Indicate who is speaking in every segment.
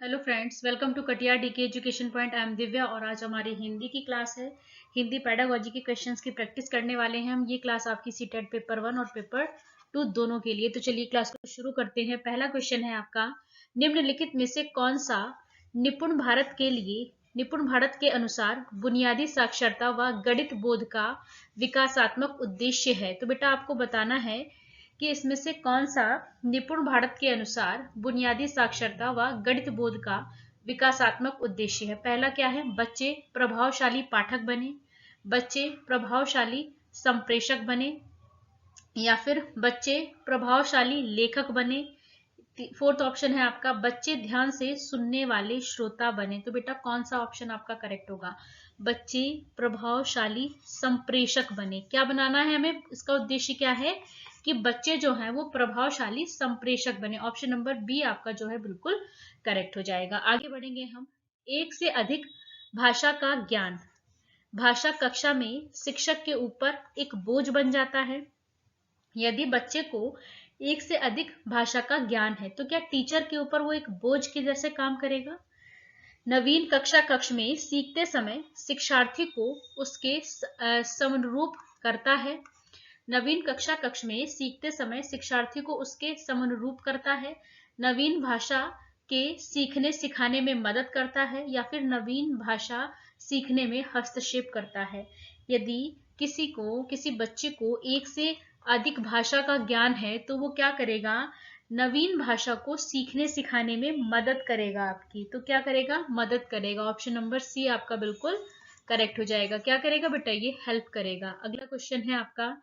Speaker 1: Hello friends, welcome to Katiya D K education point. I am Divya और आज हमारी हिंदी की क्लास है। हिंदी पेडागोजी के क्वेश्चंस की प्रैक्टिस करने वाले हैं हम। ये क्लास आपकी सीटेट पेपर 1 और पेपर 2 दोनों के लिए। तो चलिए क्लास को शुरू करते हैं। पहला क्वेश्चन है आपका, निम्नलिखित में से कौन सा निपुण भारत के अनुसार बुनियादी साक्षरता व गणित बोध का विकासात्मक उद्देश्य है। तो बेटा आपको बताना है कि इसमें से कौन सा निपुण भारत के अनुसार बुनियादी साक्षरता व गणित बोध का विकासात्मक उद्देश्य है। पहला क्या है, बच्चे प्रभावशाली पाठक बने, बच्चे प्रभावशाली संप्रेषक बने, या फिर बच्चे प्रभावशाली लेखक बने। फोर्थ ऑप्शन है आपका, बच्चे ध्यान से सुनने वाले श्रोता बने। तो बेटा कौन सा ऑप्शन आपका करेक्ट होगा, बच्चे प्रभावशाली संप्रेषक बने। क्या बनाना है हमें, इसका उद्देश्य क्या है कि बच्चे जो हैं वो प्रभावशाली संप्रेषक बने। ऑप्शन नंबर बी आपका जो है बिल्कुल करेक्ट हो जाएगा। आगे बढ़ेंगे हम। एक से अधिक भाषा का ज्ञान भाषा कक्षा में शिक्षक के ऊपर एक बोझ बन जाता है। यदि बच्चे को एक से अधिक भाषा का ज्ञान है तो क्या टीचर के ऊपर वो एक बोझ के जैसे काम करेगा। नवीन कक्ष में सीखते समय शिक्षार्थी को उसके समनुरूप करता है। नवीन कक्ष में सीखते समय शिक्षार्थी को उसके समनुरूप करता है। नवीन भाषा के सीखने सिखाने में मदद करता है, या फिर नवीन भाषा सीखने में हस्तक्षेप करता है। यदि किसी बच्चे को एक से अधिक भाषा का ज्ञान है तो वो क्या करेगा, नवीन भाषा को सीखने सिखाने में मदद करेगा आपकी। तो क्या करेगा, मदद करेगा। ऑप्शन नंबर सी आपका बिल्कुल करेक्ट हो जाएगा। क्या करेगा बेटा, ये हेल्प करेगा। अगला क्वेश्चन है आपका,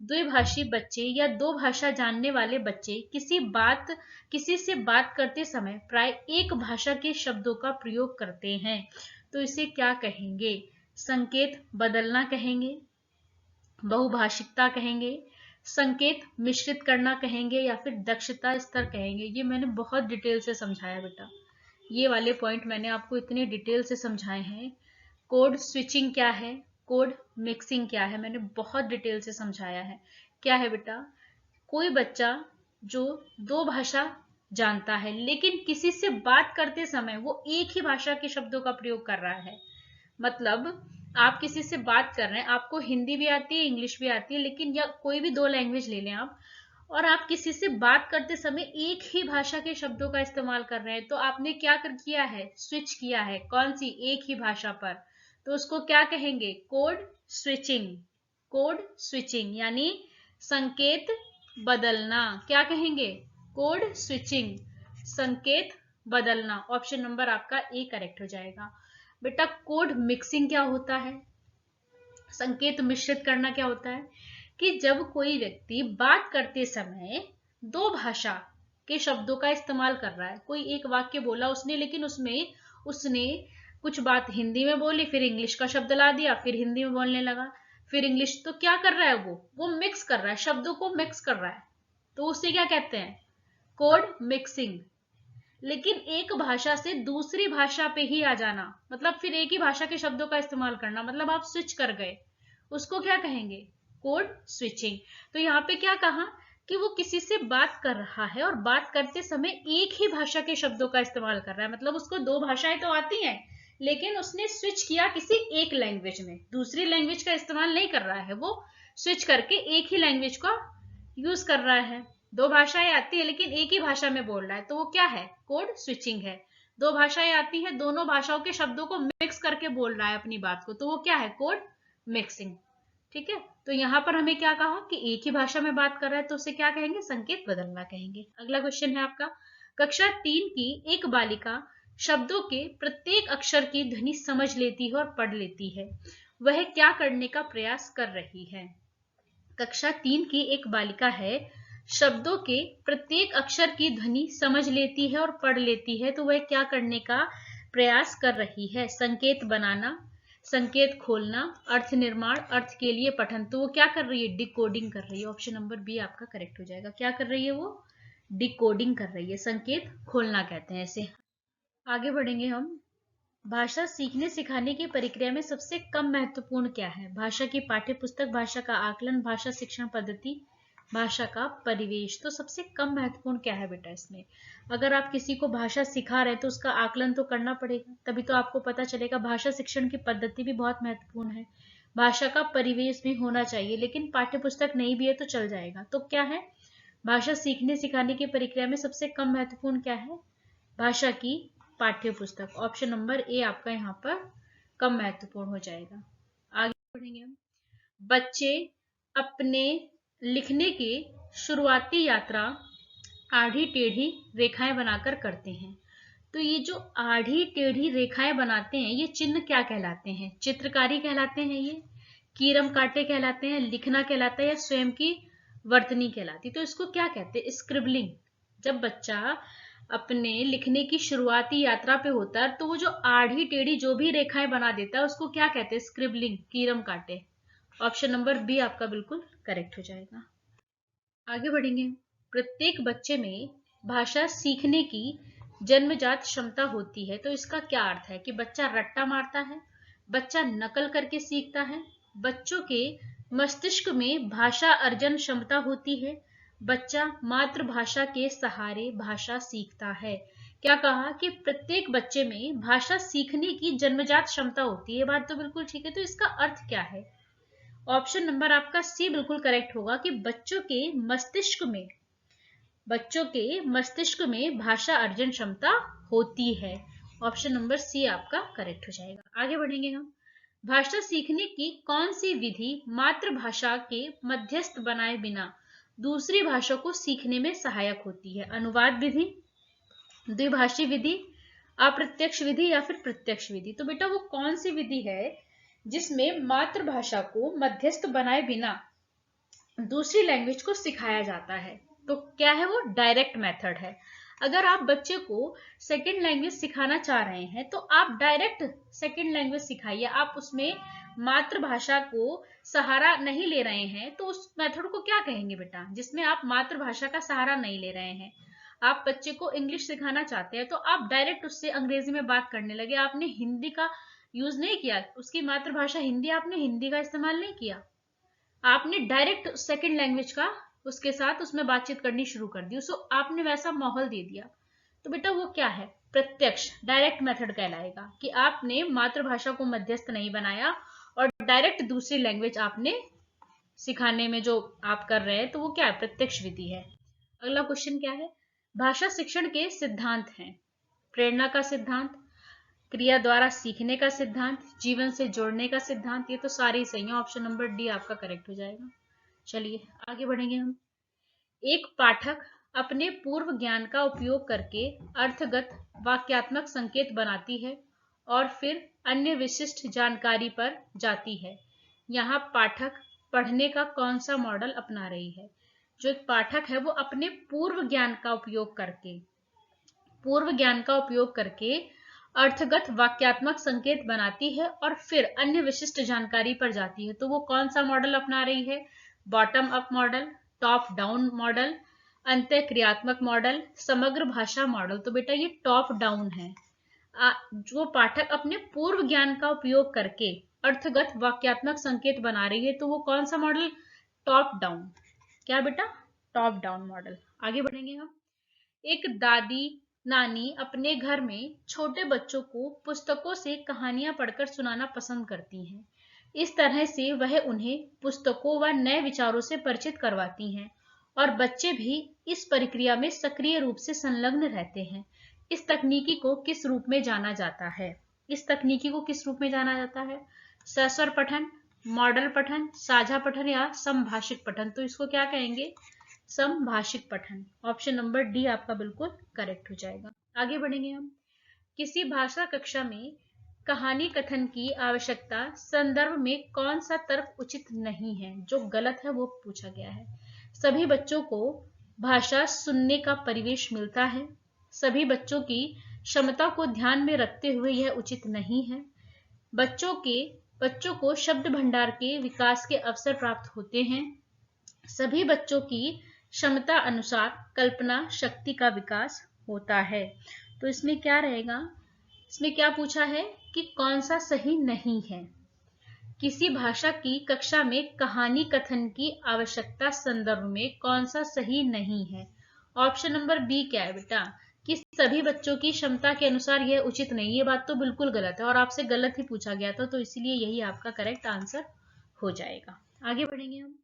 Speaker 1: द्विभाषी बच्चे या दो भाषा जानने वाले बच्चे किसी से बात करते समय प्राय एक भाषा के शब्दों का प्रयोग करते हैं। तो इसे क्या कहेंगे, संकेत बदलना कहेंगे, बहुभाषिकता कहेंगे, संकेत मिश्रित करना कहेंगे, या फिर दक्षता स्तर कहेंगे। ये मैंने बहुत डिटेल से समझाया बेटा, ये वाले पॉइंट मैंने आपको इतने डिटेल से समझाए हैं। कोड स्विचिंग क्या है, कोड मिक्सिंग क्या है, मैंने बहुत डिटेल से समझाया है। क्या है बेटा, कोई बच्चा जो दो भाषा जानता है लेकिन किसी से बात करते समय वो एक ही भाषा के शब्दों का प्रयोग कर रहा है। मतलब आप किसी से बात कर रहे हैं, आपको हिंदी भी आती है, इंग्लिश भी आती है, लेकिन या कोई भी दो लैंग्वेज ले लें आप, और आप किसी से बात करते समय एक ही भाषा के शब्दों का इस्तेमाल कर रहे हैं, तो आपने क्या किया है, स्विच किया है। कौन सी, एक ही भाषा पर। तो उसको क्या कहेंगे, कोड स्विचिंग। कोड स्विचिंग यानी संकेत बदलना। क्या कहेंगे, कोड स्विचिंग, संकेत बदलना। ऑप्शन नंबर आपका ए करेक्ट हो जाएगा। बेटा कोड मिक्सिंग क्या होता है, संकेत मिश्रित करना क्या होता है, कि जब कोई व्यक्ति बात करते समय दो भाषा के शब्दों का इस्तेमाल कर रहा है। कोई एक वाक्य बोला उसने, लेकिन उसमें उसने कुछ बात हिंदी में बोली, फिर इंग्लिश का शब्द ला दिया, फिर हिंदी में बोलने लगा, फिर इंग्लिश। तो क्या कर रहा है वो मिक्स कर रहा है, शब्दों को मिक्स कर रहा है। तो उसे क्या कहते हैं, कोड मिक्सिंग। लेकिन एक भाषा से दूसरी भाषा पे ही आ जाना, मतलब फिर एक ही भाषा के शब्दों का इस्तेमाल करना, मतलब आप स्विच कर गए, उसको क्या कहेंगे, कोड स्विचिंग। तो यहाँ पे क्या कहा कि वो किसी से बात कर रहा है और बात करते समय एक ही भाषा के शब्दों का इस्तेमाल कर रहा है। मतलब उसको दो भाषाएं तो आती हैं, लेकिन उसने स्विच किया किसी एक लैंग्वेज में, दूसरी लैंग्वेज का इस्तेमाल नहीं कर रहा है, वो स्विच करके एक ही लैंग्वेज का यूज कर रहा है। दो भाषाएं आती है लेकिन एक ही भाषा में बोल रहा है, तो वो क्या है, कोड स्विचिंग है। दो भाषाएं आती है, दोनों भाषाओं के शब्दों को मिक्स करके बोल रहा है अपनी बात को, तो वो क्या है, कोड मिक्सिंग। ठीक है, तो यहां पर हमें क्या कहा कि एक ही भाषा में बात कर रहा है, तो उसे क्या कहेंगे, संकेत बदलना कहेंगे। अगला क्वेश्चन है आपका, कक्षा 3 की एक बालिका शब्दों के प्रत्येक अक्षर की ध्वनि समझ लेती है और पढ़ लेती है, वह क्या करने का प्रयास कर रही है। कक्षा 3 की एक बालिका है, शब्दों के प्रत्येक अक्षर की ध्वनि समझ लेती है और पढ़ लेती है, तो वह क्या करने का प्रयास कर रही है, संकेत बनाना, संकेत खोलना, अर्थ निर्माण, अर्थ के लिए पठन। तो वो क्या कर रही है, डिकोडिंग कर रही है। ऑप्शन नंबर बी आपका करेक्ट हो जाएगा। क्या कर रही है वो, डिकोडिंग कर रही है, संकेत खोलना कहते हैं इसे। आगे बढ़ेंगे हम। भाषा सीखने सिखाने की प्रक्रिया में सबसे कम महत्वपूर्ण क्या है, भाषा की पाठ्य पुस्तक, भाषा का आकलन, भाषा शिक्षण पद्धति, भाषा का परिवेश। तो सबसे कम महत्वपूर्ण क्या है बेटा इसमें? अगर आप किसी को भाषा सिखा रहे हैं तो उसका आकलन तो करना पड़ेगा, तभी तो आपको पता चलेगा। भाषा शिक्षण की पद्धति भी बहुत महत्वपूर्ण है। भाषा का परिवेश भी होना चाहिए, लेकिन पाठ्य पुस्तक नहीं भी है तो चल जाएगा। तो क्या है? भाषा सीखने सिखाने की प्रक्रिया में सबसे कम महत्वपूर्ण क्या है? भाषा की पाठ्य पुस्तक। ऑप्शन नंबर ए आपका यहाँ पर कम महत्वपूर्ण हो जाएगा। आगे बढ़ेंगे हम। बच्चे अपने लिखने की शुरुआती यात्रा आड़ी टेढ़ी रेखाएं बनाकर करते हैं। तो ये जो आड़ी टेढ़ी रेखाएं बनाते हैं, ये चिन्ह क्या कहलाते हैं? चित्रकारी कहलाते हैं, ये कीरम काटे कहलाते हैं, लिखना कहलाता है, या स्वयं की वर्तनी कहलाती। तो इसको क्या कहते हैं? स्क्रिबलिंग। जब बच्चा अपने लिखने की शुरुआती यात्रा पे होता है तो वो जो आड़ी टेढ़ी जो भी रेखाएं बना देता है उसको क्या कहते हैं? स्क्रिबलिंग, कीरम काटे। ऑप्शन नंबर बी आपका बिल्कुल करेक्ट हो जाएगा। आगे बढ़ेंगे। प्रत्येक बच्चे में भाषा सीखने की जन्मजात क्षमता होती है। तो इसका क्या अर्थ है? कि बच्चा रट्टा मारता है, बच्चा नकल करके सीखता है, बच्चों के मस्तिष्क में भाषा अर्जन क्षमता होती है, बच्चा मातृभाषा के सहारे भाषा सीखता है। क्या कहा? कि प्रत्येक बच्चे में भाषा सीखने की जन्मजात क्षमता होती है। बात तो बिल्कुल ठीक है। तो इसका अर्थ क्या है? ऑप्शन नंबर आपका सी बिल्कुल करेक्ट होगा कि बच्चों के मस्तिष्क में भाषा अर्जन क्षमता होती है। ऑप्शन नंबर सी आपका करेक्ट हो जाएगा। आगे बढ़ेंगे हम। भाषा सीखने की कौन सी विधि मातृभाषा के मध्यस्थ बनाए बिना दूसरी भाषा को सीखने में सहायक होती है? अनुवाद विधि, द्विभाषी विधि, अप्रत्यक्ष विधि या फिर प्रत्यक्ष विधि। तो बेटा वो कौन सी विधि है जिसमें मातृभाषा को मध्यस्थ बनाए बिना दूसरी लैंग्वेज को सिखाया जाता है? तो क्या है वो? डायरेक्ट मेथड है। अगर आप बच्चे को सेकेंड लैंग्वेज सिखाना चाह रहे हैं तो आप डायरेक्ट सेकेंड लैंग्वेज सिखाइए। आप उसमें मातृभाषा को सहारा नहीं ले रहे हैं तो उस मेथड को क्या कहेंगे बेटा? जिसमें आप मातृभाषा का सहारा नहीं ले रहे हैं। आप बच्चे को इंग्लिश सिखाना चाहते हैं तो आप डायरेक्ट उससे अंग्रेजी में बात करने लगे, आपने हिंदी का यूज नहीं किया, उसकी मातृभाषा हिंदी, आपने हिंदी का इस्तेमाल नहीं किया, आपने डायरेक्ट सेकंड लैंग्वेज का उसके साथ उसमें बातचीत करनी शुरू कर दी, उसको आपने वैसा माहौल दे दिया। तो बेटा वो क्या है? प्रत्यक्ष, डायरेक्ट मेथड कहलाएगा कि आपने मातृभाषा को मध्यस्थ नहीं बनाया और डायरेक्ट दूसरी लैंग्वेज आपने सिखाने में जो आप कर रहे हैं तो वो क्या है? प्रत्यक्ष विधि है। अगला क्वेश्चन क्या है? भाषा शिक्षण के सिद्धांत हैं। प्रेरणा का सिद्धांत, क्रिया द्वारा सीखने का सिद्धांत, जीवन से जोड़ने का सिद्धांत। ये तो सारे ही सही है। ऑप्शन नंबर डी आपका करेक्ट हो जाएगा। चलिए आगे बढ़ेंगे हम। एक पाठक अपने पूर्व ज्ञान का उपयोग करके अर्थगत वाक्यात्मक संकेत बनाती है और फिर अन्य विशिष्ट जानकारी पर जाती है। यहाँ पाठक पढ़ने का कौन सा मॉडल अपना रही है? जो एक पाठक है वो अपने पूर्व ज्ञान का उपयोग करके अर्थगत वाक्यात्मक संकेत बनाती है और फिर अन्य विशिष्ट जानकारी पर जाती है। तो वो कौन सा मॉडल अपना रही है? Bottom up model, top down model, अंतःक्रियात्मक मॉडल, समग्र भाषा मॉडल। तो बेटा ये टॉप डाउन है। जो पाठक अपने पूर्व ज्ञान का उपयोग करके अर्थगत वाक्यात्मक संकेत बना रही है तो वो कौन सा मॉडल? Top down. क्या बेटा? Top down model. आगे बढ़ेंगे हम। एक दादी नानी अपने घर में छोटे बच्चों को पुस्तकों से कहानियां पढ़कर सुनाना पसंद करती हैं। इस तरह से वह उन्हें पुस्तकों व नए विचारों से परिचित करवाती हैं और बच्चे भी इस प्रक्रिया में सक्रिय रूप से संलग्न रहते हैं। इस तकनीकी को किस रूप में जाना जाता है? सस्वर पठन, मॉडल पठन, साझा पठन या समभाषिक पठन। तो इसको क्या कहेंगे? समभाषिक पठन। ऑप्शन नंबर डी आपका बिल्कुल करेक्ट हो जाएगा। आगे बढ़ेंगे हम। किसी भाषा कक्षा में कहानी कथन की आवश्यकता संदर्भ में कौन सा तर्क उचित नहीं है? जो गलत है वो पूछा गया है। सभी बच्चों को भाषा सुनने का परिवेश मिलता है। सभी बच्चों की क्षमता को ध्यान में रखते हुए यह उचित नहीं है। बच्चों को शब्द भंडार के विकास के अवसर प्राप्त होते हैं। सभी बच्चों की क्षमता अनुसार कल्पना शक्ति का विकास होता है। तो इसमें क्या रहेगा? इसमें क्या पूछा है कि कौन सा सही नहीं है? किसी भाषा की कक्षा में कहानी कथन की आवश्यकता संदर्भ में कौन सा सही नहीं है? ऑप्शन नंबर बी क्या है बेटा? कि सभी बच्चों की क्षमता के अनुसार यह उचित नहीं। ये बात तो बिल्कुल गलत है और आपसे गलत ही पूछा गया था, तो इसलिए यही आपका करेक्ट आंसर हो जाएगा। आगे बढ़ेंगे हम।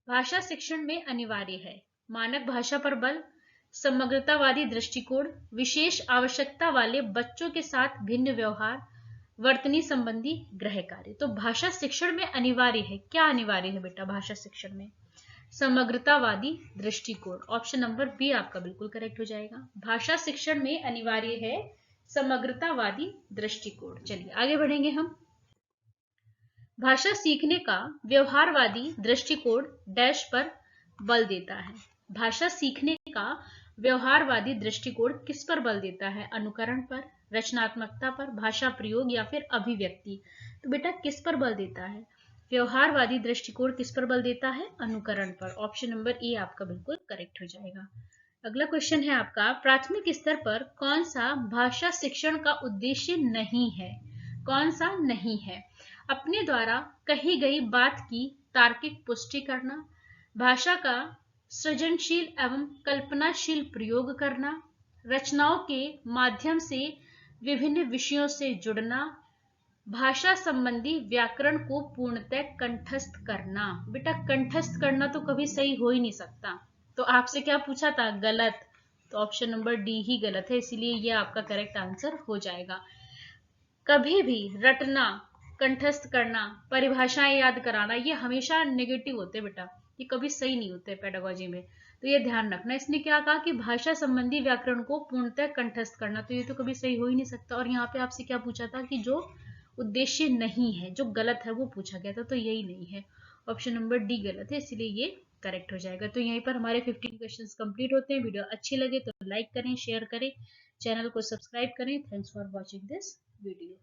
Speaker 1: भाषा शिक्षण में अनिवार्य है। मानक भाषा पर बल, समग्रतावादी दृष्टिकोण, विशेष आवश्यकता वाले बच्चों के साथ भिन्न व्यवहार, वर्तनी संबंधी गृह कार्य। तो भाषा शिक्षण में अनिवार्य है। क्या अनिवार्य है बेटा भाषा शिक्षण में? समग्रतावादी दृष्टिकोण। ऑप्शन नंबर बी आपका बिल्कुल करेक्ट हो जाएगा। भाषा शिक्षण में अनिवार्य है समग्रतावादी दृष्टिकोण। चलिए आगे बढ़ेंगे हम। भाषा सीखने का व्यवहारवादी दृष्टिकोण डैश पर बल देता है। भाषा सीखने का व्यवहारवादी दृष्टिकोण किस पर बल देता है? अनुकरण पर, रचनात्मकता पर, भाषा प्रयोग या फिर अभिव्यक्ति। तो बेटा किस पर बल देता है? व्यवहारवादी दृष्टिकोण किस पर बल देता है? अनुकरण पर। ऑप्शन नंबर ए आपका बिल्कुल करेक्ट हो जाएगा। अगला क्वेश्चन है आपका, प्राथमिक स्तर पर कौन सा भाषा शिक्षण का उद्देश्य नहीं है? कौन सा नहीं है? अपने द्वारा कही गई बात की तार्किक पुष्टि करना, भाषा का सृजनशील एवं कल्पनाशील प्रयोग करना, रचनाओं के माध्यम से विभिन्न विषयों से जुड़ना, भाषा संबंधी व्याकरण को पूर्णतः कंठस्थ करना। बेटा कंठस्थ करना तो कभी सही हो ही नहीं सकता, तो आपसे क्या पूछा था? गलत। तो ऑप्शन नंबर डी ही गलत है, इसीलिए ये आपका करेक्ट आंसर हो जाएगा। कभी भी रटना, कंठस्थ करना, परिभाषाएं याद कराना, ये हमेशा नेगेटिव होते हैं बेटा, ये कभी सही नहीं होते पेडागोजी में, तो ये ध्यान रखना। इसने क्या कहा कि भाषा संबंधी व्याकरण को पूर्णतः कंठस्थ करना, तो ये तो कभी सही हो ही नहीं सकता। और यहाँ पे आपसे क्या पूछा था कि जो उद्देश्य नहीं है, जो गलत है वो पूछा गया था, तो यही नहीं है। ऑप्शन नंबर डी गलत है, इसलिए ये करेक्ट हो जाएगा। तो यहीं पर हमारे 15 क्वेश्चंस कंप्लीट होते हैं। वीडियो अच्छी लगे तो लाइक करें, शेयर करें, चैनल को सब्सक्राइब करें। Thanks for watching this video.